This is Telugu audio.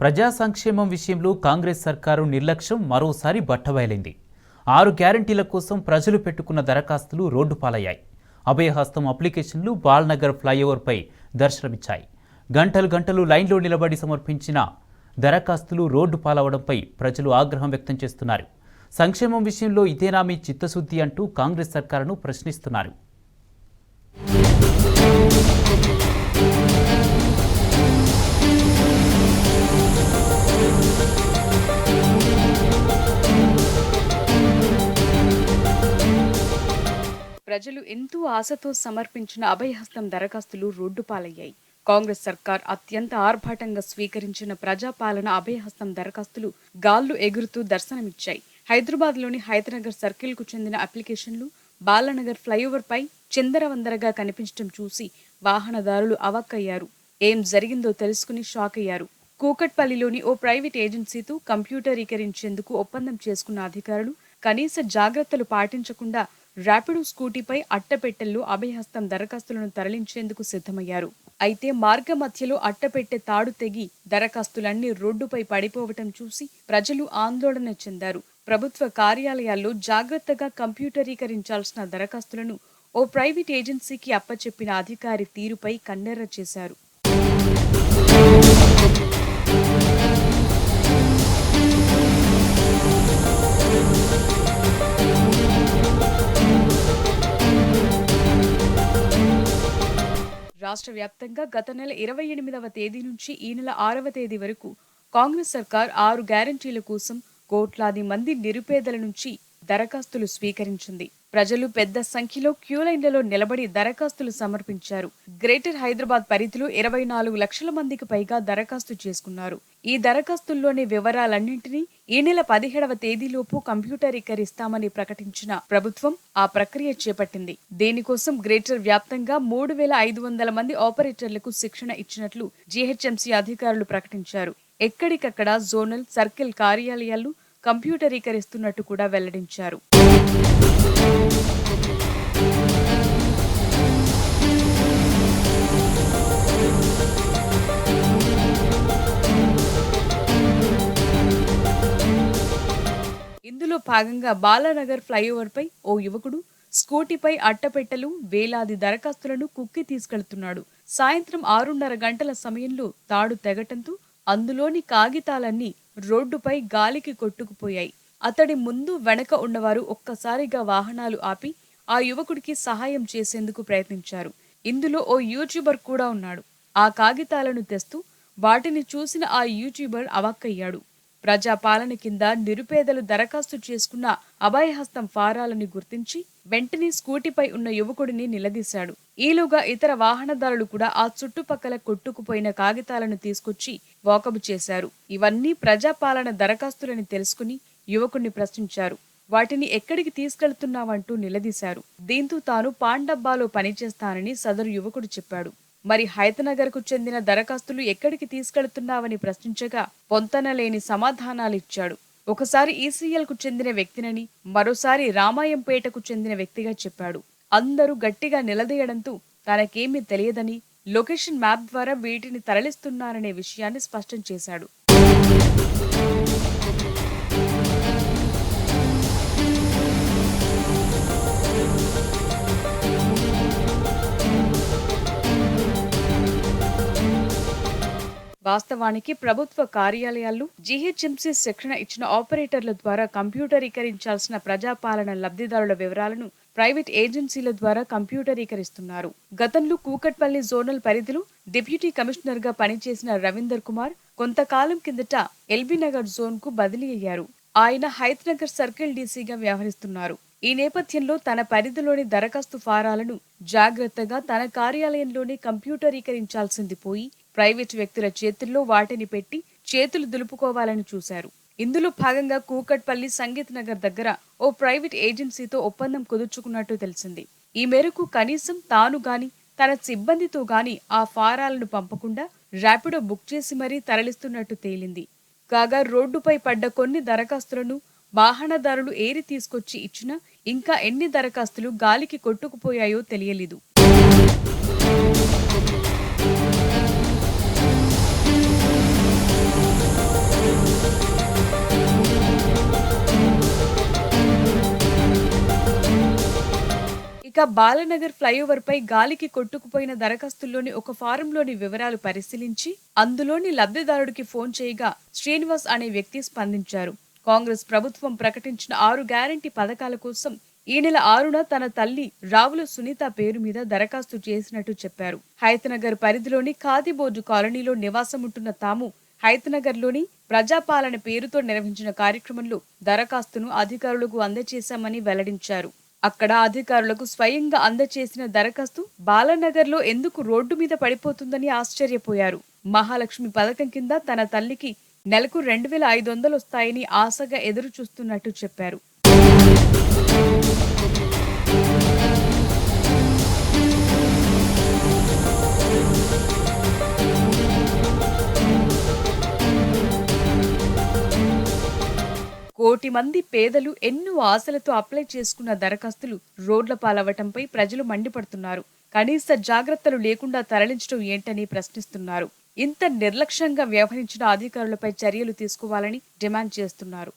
ప్రజా సంక్షేమం విషయంలో కాంగ్రెస్ సర్కారు నిర్లక్ష్యం మరోసారి బట్టబయలైంది. 6 గ్యారంటీల కోసం ప్రజలు పెట్టుకున్న దరఖాస్తులు రోడ్డు పాలయ్యాయి. అభయహస్తం అప్లికేషన్లు బాల్నగర్ ఫ్లైఓవర్పై దర్శనమిచ్చాయి. గంటలు లైన్లో నిలబడి సమర్పించిన దరఖాస్తులు రోడ్డు పాలవడంపై ప్రజలు ఆగ్రహం వ్యక్తం చేస్తున్నారు. సంక్షేమం విషయంలో ఇదేనా మీ చిత్తశుద్ధి అంటూ కాంగ్రెస్ సర్కారును ప్రశ్నిస్తున్నారు. ప్రజలు ఎంతో ఆశతో సమర్పించిన అభయహస్తం దరఖాస్తులు రోడ్డు పాలయ్యాయి. కాంగ్రెస్ సర్కార్ అత్యంత ఆర్భాటంగా స్వీకరించిన ప్రజాపాలన అభయహస్తం దరఖాస్తులు గాల్లో ఎగురుతూ దర్శనమిచ్చాయి. హైదరాబాద్లోని హైదనగర్ సర్కిల్కు చెందిన అప్లికేషన్లు బాలనగర్ ఫ్లైఓవర్ పై చిందరవందరగా కనిపించడం చూసి వాహనదారులు అవాక్కయ్యారు. ఏం జరిగిందో తెలుసుకుని షాక్ అయ్యారు. కూకట్పల్లిలోని ఓ ప్రైవేట్ ఏజెన్సీతో కంప్యూటరీకరించేందుకు ఒప్పందం చేసుకున్న అధికారులు కనీస జాగ్రత్తలు పాటించకుండా ర్యాపిడో స్కూటీపై అట్టపెట్టెల్లో అభయహస్తం దరఖాస్తులను తరలించేందుకు సిద్ధమయ్యారు. అయితే మార్గ మధ్యలో అట్టపెట్టె తాడు తెగి దరఖాస్తులన్నీ రోడ్డుపై పడిపోవటం చూసి ప్రజలు ఆందోళన చెందారు. ప్రభుత్వ కార్యాలయాల్లో జాగ్రత్తగా కంప్యూటరీకరించాల్సిన దరఖాస్తులను ఓ ప్రైవేట్ ఏజెన్సీకి అప్పచెప్పిన అధికారి తీరుపై కన్నెర్ర చేశారు. రాష్ట్ర వ్యాప్తంగా గత నెల 28వ తేదీ నుంచి ఈ నెల 6వ తేదీ వరకు కాంగ్రెస్ సర్కార్ 6 గ్యారంటీల కోసం కోట్లాది మంది నిరుపేదల నుంచి దరఖాస్తులు స్వీకరించింది. ప్రజలు పెద్ద సంఖ్యలో క్యూలైన్లలో నిలబడి దరఖాస్తులు సమర్పించారు. గ్రేటర్ హైదరాబాద్ పరిధిలో 24 లక్షల మందికి పైగా దరఖాస్తు చేసుకున్నారు. ఈ దరఖాస్తుల్లోని వివరాలన్నింటినీ ఈ నెల 17వ తేదీలోపు కంప్యూటరీకరిస్తామని ప్రకటించిన ప్రభుత్వం ఆ ప్రక్రియ చేపట్టింది. దీనికోసం గ్రేటర్ వ్యాప్తంగా 3500 మంది ఆపరేటర్లకు శిక్షణ ఇచ్చినట్లు జీహెచ్ఎంసీ అధికారులు ప్రకటించారు. ఎక్కడికక్కడ జోనల్, సర్కిల్ కార్యాలయాలు కంప్యూటరీకరిస్తున్నట్టు కూడా వెల్లడించారు. ఇందులో భాగంగా బాలానగర్ ఫ్లైఓవర్ పై ఓ యువకుడు స్కూటీపై అట్టపెట్టెలు వేలాది దరఖాస్తులను కుక్కి తీసుకెళ్తున్నాడు. సాయంత్రం 6:30 గంటల సమయంలో తాడు తెగటంతో అందులోని కాగితాలన్నీ రోడ్డుపై గాలికి కొట్టుకుపోయాయి. అతడి ముందు వెనక ఉన్నవారు ఒక్కసారిగా వాహనాలు ఆపి ఆ యువకుడికి సహాయం చేసేందుకు ప్రయత్నించారు. ఇందులో ఓ యూట్యూబర్ కూడా ఉన్నాడు. ఆ కాగితాలను తెస్తూ వాటిని చూసిన ఆ యూట్యూబర్ అవాక్కయ్యాడు. ప్రజాపాలన కింద నిరుపేదలు దరఖాస్తు చేసుకున్న అభయహస్తం ఫారాలని గుర్తించి వెంటనే స్కూటీపై ఉన్న యువకుడిని నిలదీశాడు. ఈలోగా ఇతర వాహనదారులు కూడా ఆ చుట్టుపక్కల కొట్టుకుపోయిన కాగితాలను తీసుకొచ్చి వాకబు చేశారు. ఇవన్నీ ప్రజాపాలన దరఖాస్తులని తెలుసుకుని యువకుడిని ప్రశ్నించారు. వాటిని ఎక్కడికి తీసుకెళ్తున్నావంటూ నిలదీశారు. దీంతో తాను పాన్ డబ్బాలో పనిచేస్తానని సదరు యువకుడు చెప్పాడు. మరి హైతనగర్కు చెందిన దరఖాస్తులు ఎక్కడికి తీసుకెళ్తున్నావని ప్రశ్నించగా పొంతనలేని సమాధానాలిచ్చాడు. ఒకసారి ఈసీఎల్కు చెందిన వ్యక్తినని, మరోసారి రామాయంపేటకు చెందిన వ్యక్తిగా చెప్పాడు. అందరూ గట్టిగా నిలదీయడంతో తనకేమీ తెలియదని, లొకేషన్ మ్యాప్ ద్వారా వీటిని తరలిస్తున్నారనే విషయాన్ని స్పష్టం చేశాడు. వాస్తవానికి ప్రభుత్వ కార్యాలయాల్లో జీహెచ్ఎంసీ శిక్షణ ఇచ్చిన ఆపరేటర్ల ద్వారా కంప్యూటరీకరించాల్సిన ప్రజాపాలన లబ్ధిదారుల వివరాలను ప్రైవేట్ ఏజెన్సీల ద్వారా కంప్యూటరీకరిస్తున్నారు. గతంలో కూకట్పల్లి జోనల్ పరిధిలో డిప్యూటీ కమిషనర్ గా పనిచేసిన రవీందర్ కుమార్ కొంతకాలం కిందట ఎల్బీనగర్ జోన్ కు బదిలీ అయ్యారు. ఆయన హైతనగర్ సర్కిల్ డీసీగా వ్యవహరిస్తున్నారు. ఈ నేపథ్యంలో తన పరిధిలోని దరఖాస్తు ఫారాలను జాగ్రత్తగా తన కార్యాలయంలోనే కంప్యూటరీకరించాల్సింది పోయి ప్రైవేటు వ్యక్తుల చేతుల్లో వాటిని పెట్టి చేతులు దులుపుకోవాలని చూశారు. ఇందులో భాగంగా కూకట్పల్లి సంగీత్ నగర్ దగ్గర ఓ ప్రైవేట్ ఏజెన్సీతో ఒప్పందం కుదుర్చుకున్నట్టు తెలిసింది. ఈ మేరకు కనీసం తాను గాని తన సిబ్బందితో గాని ఆ ఫారాలను పంపకుండా ర్యాపిడో బుక్ చేసి మరీ తరలిస్తున్నట్టు తేలింది. కాగా రోడ్డుపై పడ్డ కొన్ని దరఖాస్తులను వాహనదారులు ఏరి తీసుకొచ్చి ఇచ్చినా ఇంకా ఎన్ని దరఖాస్తులు గాలికి కొట్టుకుపోయాయో తెలియలేదు. ఇక బాలనగర్ ఫ్లైఓవర్ పై గాలికి కొట్టుకుపోయిన దరఖాస్తుల్లోని ఒక ఫారంలోని వివరాలు పరిశీలించి అందులోని లబ్ధిదారుడికి ఫోన్ చేయగా శ్రీనివాస్ అనే వ్యక్తి స్పందించారు. కాంగ్రెస్ ప్రభుత్వం ప్రకటించిన 6 గ్యారంటీ పథకాల కోసం ఈ నెల 6న తన తల్లి రావుల సునీత పేరు మీద దరఖాస్తు చేసినట్టు చెప్పారు. హైతనగర్ పరిధిలోని ఖాదీబోర్డు కాలనీలో నివాసముంటున్న తాము హైతనగర్లోని ప్రజాపాలన పేరుతో నిర్వహించిన కార్యక్రమంలో దరఖాస్తును అధికారులకు అందజేశామని వెల్లడించారు. అక్కడ అధికారులకు స్వయంగా అందజేసిన దరఖాస్తు బాలనగర్లో ఎందుకు రోడ్డు మీద పడిపోతుందని ఆశ్చర్యపోయారు. మహాలక్ష్మి పథకం కింద తన తల్లికి నెలకు 2,500 వస్తాయని ఆశగా ఎదురు చూస్తున్నట్టు చెప్పారు. కోటి మంది పేదలు ఎన్నో ఆశలతో అప్లై చేసుకున్న దరఖాస్తులు రోడ్ల పాలవటంపై ప్రజలు మండిపడుతున్నారు. కనీస జాగ్రత్తలు లేకుండా తరలించడం ఏంటని ప్రశ్నిస్తున్నారు. ఇంత నిర్లక్ష్యంగా వ్యవహరించిన అధికారులపై చర్యలు తీసుకోవాలని డిమాండ్ చేస్తున్నారు.